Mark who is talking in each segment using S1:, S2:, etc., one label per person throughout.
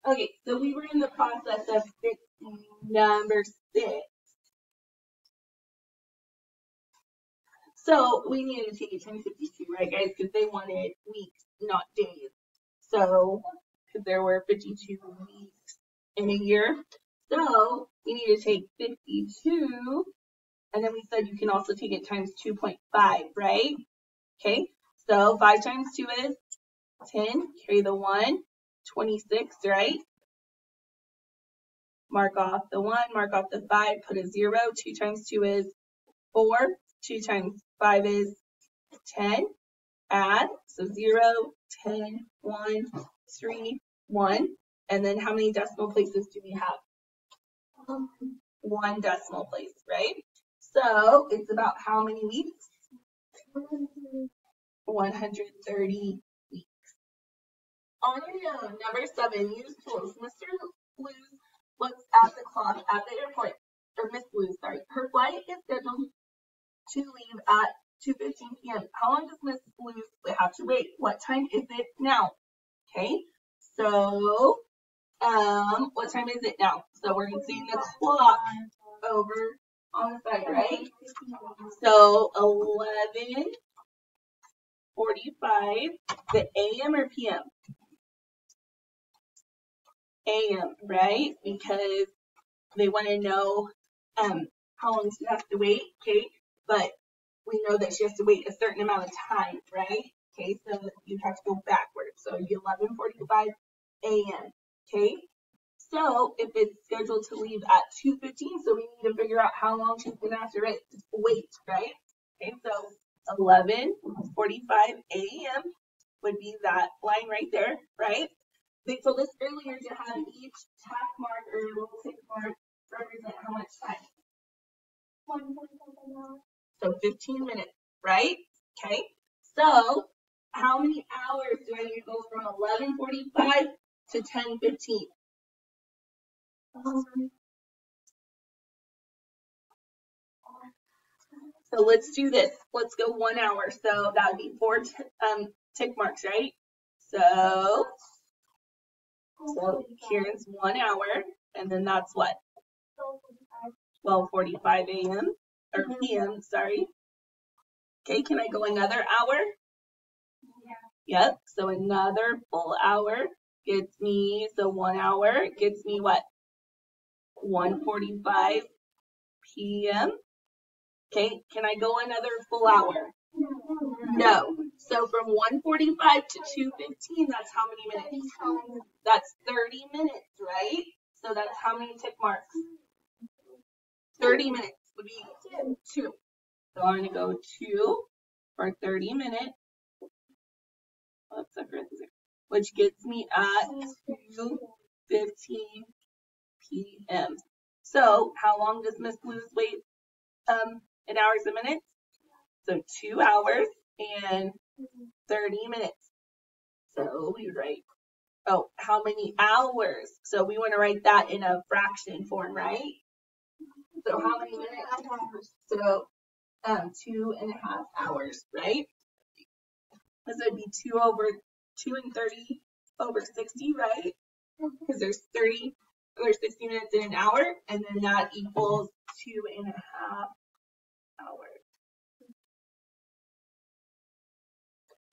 S1: Okay, so we were in the process of fixing number 6. So we needed to take it times 52, right, guys? Because they wanted weeks, not days. So, because there were 52 weeks in a year. So we need to take 52, and then we said you can also take it times 2.5, right? Okay, so 5 times 2 is 10, carry the 1, 26, right? Mark off the 1, mark off the 5, put a 0. 2 times 2 is 4. 2 times 5 is 10. Add, so 0, 10, 1, 3, 1. And then how many decimal places do we have? 1 decimal place, right? So it's about how many weeks? 130 weeks. On your own, number 7, use tools. Mr. Blues looks at the clock at the airport, or Miss Blues, sorry. Her flight is scheduled to leave at 2:15 p.m. How long does Miss Blues have to wait? What time is it now? Okay, so what time is it now? So we're seeing the clock over on the side, right? So 11:45. The AM or PM? AM, right? Because they want to know how long she has to wait, okay? But we know that she has to wait a certain amount of time, right? Okay, so you have to go backwards. So 11:45 a.m., okay? So if it's scheduled to leave at 2:15, so we need to figure out how long she's going to have to wait, right? Okay, so 11:45 a.m. would be that line right there, right? They told us earlier to have each tack mark or little tick mark represent how much time? So 15 minutes, right? Okay. So how many hours do I need to go from 11:45 to 10:15? So let's do this. Let's go 1 hour. So that would be 4 tick marks, right? So here's 1 hour, and then that's what? 12:45 a.m. or p.m. Sorry. Okay, can I go another hour? Yep. So another full hour gets me. So 1 hour gets me what? 1:45 p.m. Okay, can I go another full hour? No. So from 1:45 to 2:15, that's how many minutes? That's 30 minutes, right? So that's how many tick marks? 30 minutes would be 2. So I'm going to go 2 for 30 minutes. Which gets me at 2:15 p.m. So how long does Miss Blues wait in hours and minutes? So 2 hours and 30 minutes. So we write, how many hours? So we want to write that in a fraction form, right? So how many minutes? So 2.5 hours, right? This would be 2 and 30 over 60, right? Because there's 60 minutes in an hour, and then that equals 2.5 hours.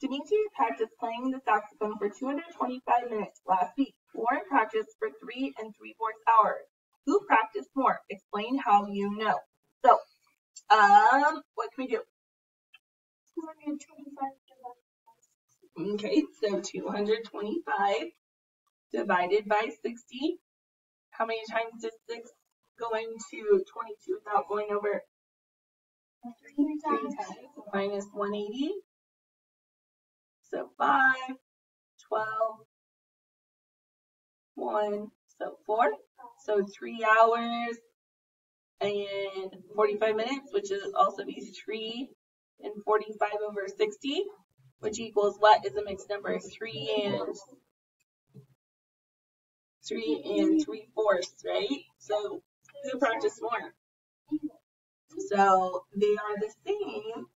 S1: Dimitri practiced playing the saxophone for 225 minutes last week. Lauren practiced for 3 3/4 hours. Who practiced more? Explain how you know. So, what can we do? 225 divided. Okay, so 225 divided by 60. How many times does 6 go into 22 without going over? 3 times. Minus 180. So 5, 12, 1, so 4. So 3 hours and 45 minutes, which is also be 3 and 45 over 60, which equals what is a mixed number? 3 and 3/4, right? So who practiced more? So they are the same.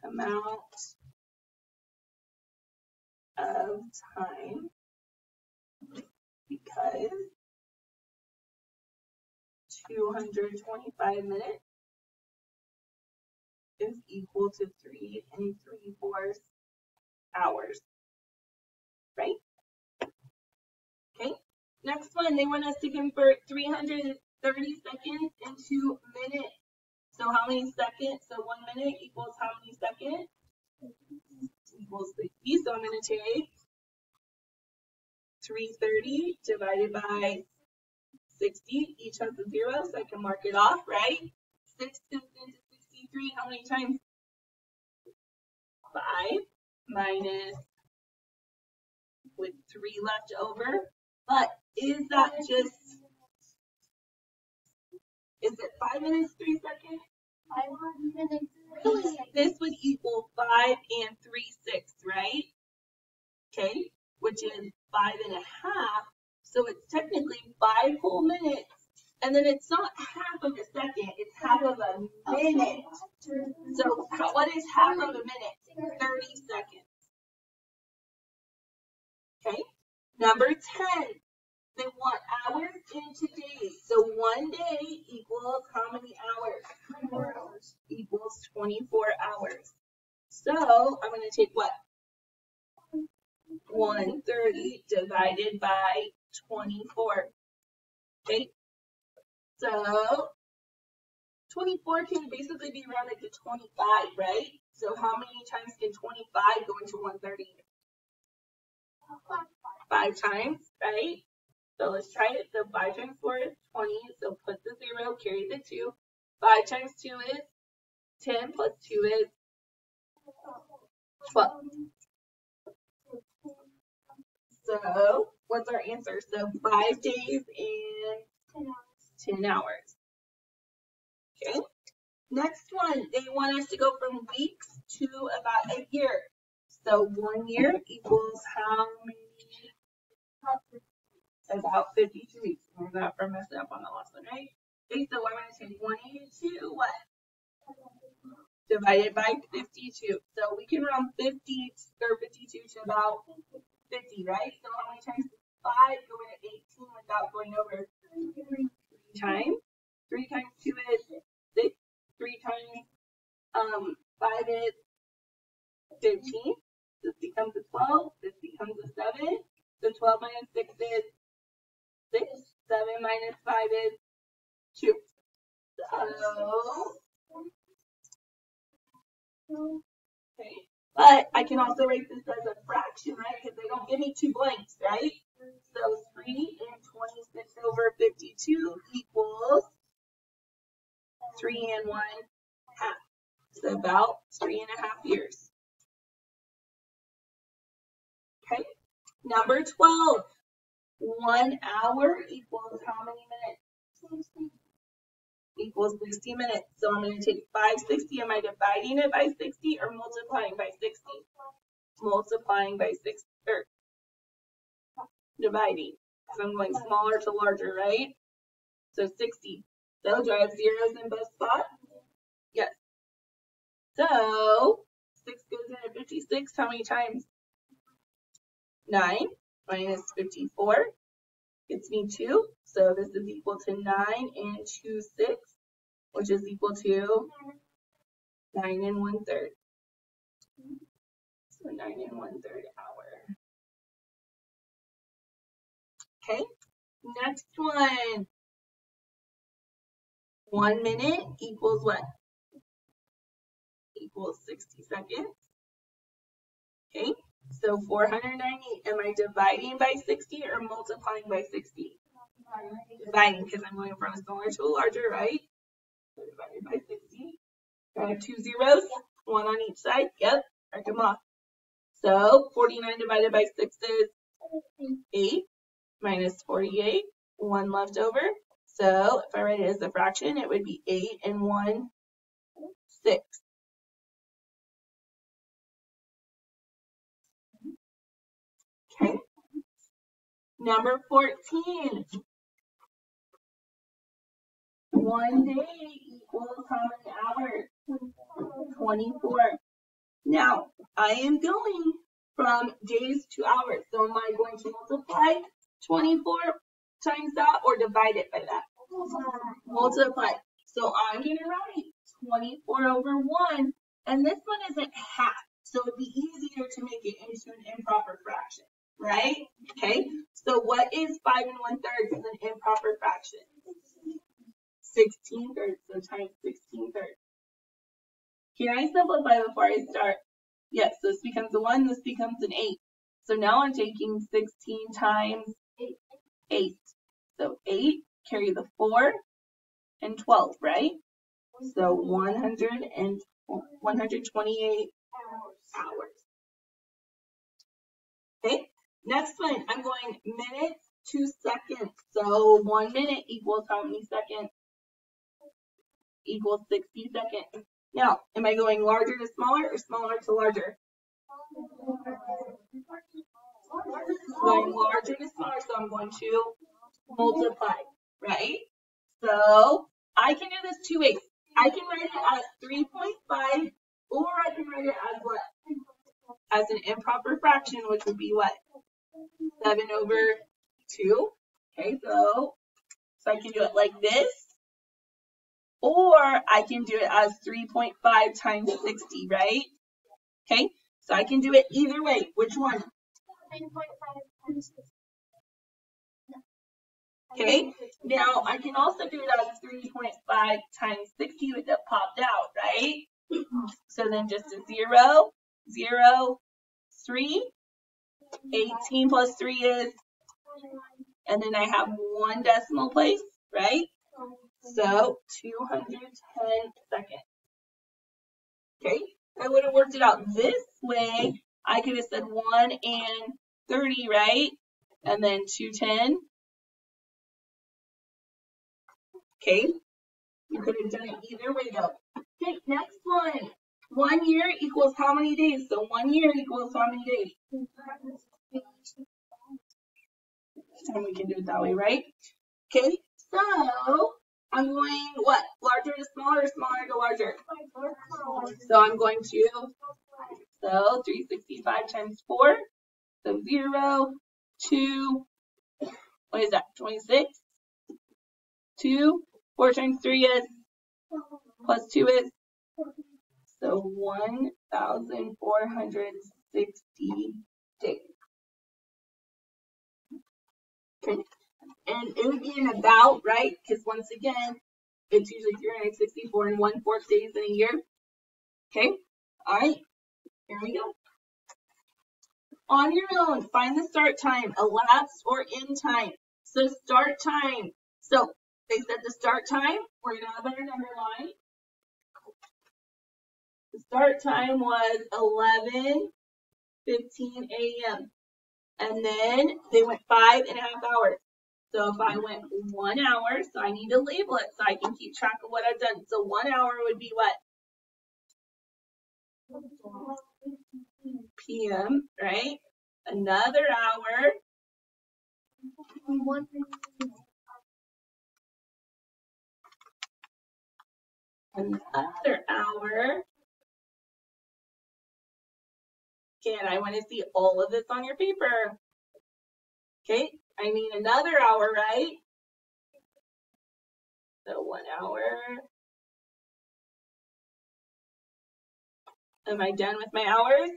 S1: amount of time because 225 minutes is equal to 3 3/4 hours, right? Okay, next one, they want us to convert 330 seconds into minutes. So how many seconds? So 1 minute equals how many seconds? Equals 60. So I'm going to take 330 divided by 60. Each has a 0, so I can mark it off, right? 6 goes into 63. How many times? 5 minus with 3 left over. But is it 5 minutes, 3 seconds?
S2: 5 minutes.
S1: This would equal 5 and 3/6, right? Okay, which is 5.5. So it's technically 5 whole minutes. And then it's not half of a second, it's half of a minute. So what is half of a minute? 30 seconds. Okay, number 10. They want hours into days. So 1 day equals how many hours?
S2: 24 hours.
S1: Equals 24 hours. So I'm going to take what? 130 divided by 24. Okay. So 24 can basically be rounded to 25, right? So how many times can 25 go into 130? 5 times, right? So let's try it. So 5 times 4 is 20. So put the 0, carry the 2. 5 times 2 is 10 plus 2 is 12. So what's our answer? So 5 days and 10 hours. Okay. Next one, they want us to go from weeks to about a year. So 1 year equals how many? About 52 weeks. We're not for messing up on the last one, right? Okay, so I'm going to take 182, what? Divided by 52. So we can round 50 or 52 to about 50, right? So how many times does 5 go into 18 without going over? 3 times. 3 times 2 is 6. 3 times 5 is 15. This becomes a 12. This becomes a 7. So 12 minus 6 is 6. 7 minus 5 is 2. So, okay. But I can also write this as a fraction, right? Because they don't give me 2 blanks, right? So 3 and 26 over 52 equals 3 and 1/2. So about 3.5 years. Okay. Number 12. 1 hour equals how many minutes? Equals 60 minutes. So I'm going to take 560. Am I dividing it by 60 or multiplying by 60? Multiplying by 60, or dividing. Because I'm going smaller to larger, right? So 60. So do I have zeros in both spots? Yes. So 6 goes into 56. How many times? 9 minus 54 gets me 2. So this is equal to 9 and 2 6, which is equal to 9 and 1/3. So 9 and 1/3 hour. Okay, next one. 1 minute equals what? Equals 60 seconds. Okay, so 490. Am I dividing by 60 or multiplying by 60? Dividing, because I'm going from a smaller to a larger, right? So divided by 60. I have 2 zeros, 1 on each side. Yep, mark them off. So 49 divided by 6 is 8 minus 48, 1 left over. So if I write it as a fraction, it would be 8 and 1/6. Okay. Number 14. 1 day equals how many hours? 24. Now, I am going from days to hours. So am I going to multiply 24 times that or divide it by that? Multiply. So I'm going to write 24 over 1. And this one isn't half. So it would be easier to make it into an improper fraction, right? Okay. So what is 5 1/3 is an improper fraction? 16/3. So times 16/3. Can I simplify before I start? Yes, so this becomes a 1, this becomes an 8. So now I'm taking 16 times 8. So 8, carry the 4, and 12, right? So 128 hours. Okay, next one, I'm going minutes to seconds. So 1 minute equals how many seconds? Equals 60 seconds. Now, am I going larger to smaller or smaller to larger? Going larger to smaller, so I'm going to multiply, right? So I can do this 2 ways. I can write it as 3.5, or I can write it as what? As an improper fraction, which would be what? 7 over 2. Okay, so I can do it like this, or I can do it as 3.5 times 60, right? Okay, so I can do it either way. Which one?
S2: 3.5.
S1: Okay, now I can also do it as 3.5 times 60 with it popped out, right? So then just a 0, 0, 3, 18 plus 3 is, and then I have 1 decimal place, right? So 210 seconds. Okay, I would have worked it out this way. I could have said 1 and 30, right? And then 210. Okay, you could have done it either way though. Okay, next one. 1 year equals how many days? So 1 year equals how many days? And we can do it that way, right? Okay, so I'm going what? Larger to smaller or smaller to larger? So I'm going to, so 365 times 4. So 0, 2, what is that? 26? 2, 4 times 3 is, plus 2 is, so 1,460 days. Okay, and it would be an about, right? Because once again, it's usually 364 and 1/4 days in a year. Okay, all right, here we go. On your own, find the start time, elapsed or end time. So start time. So they said the start time, we're going to have our number line. The start time was 11:15 a.m. And then they went 5.5 hours. So if I went 1 hour, so I need to label it so I can keep track of what I've done. So 1 hour would be what? PM, right? Another hour. Another hour. Okay, and I want to see all of this on your paper. Okay, I need another hour, right? So 1 hour. Am I done with my hours?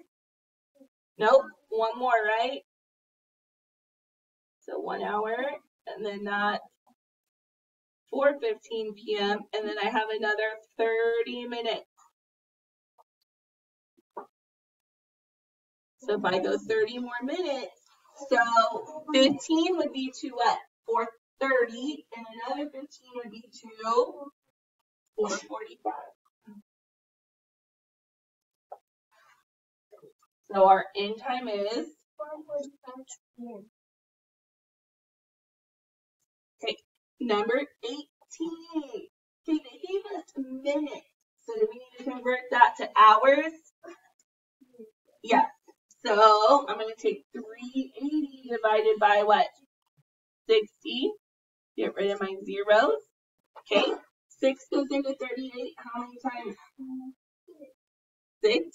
S1: Nope, one more, right? So 1 hour, and then that 4:15 p.m., and then I have another 30 minutes. So if I go 30 more minutes, so 15 would be to what? 4:30, and another 15 would be to 4:45. So our end time is, okay, number 18. Okay, they gave us minutes. So do we need to convert that to hours? Yes. So I'm going to take 380 divided by what? 60. Get rid of my zeros. Okay. 6 goes into 38. How many times? 6.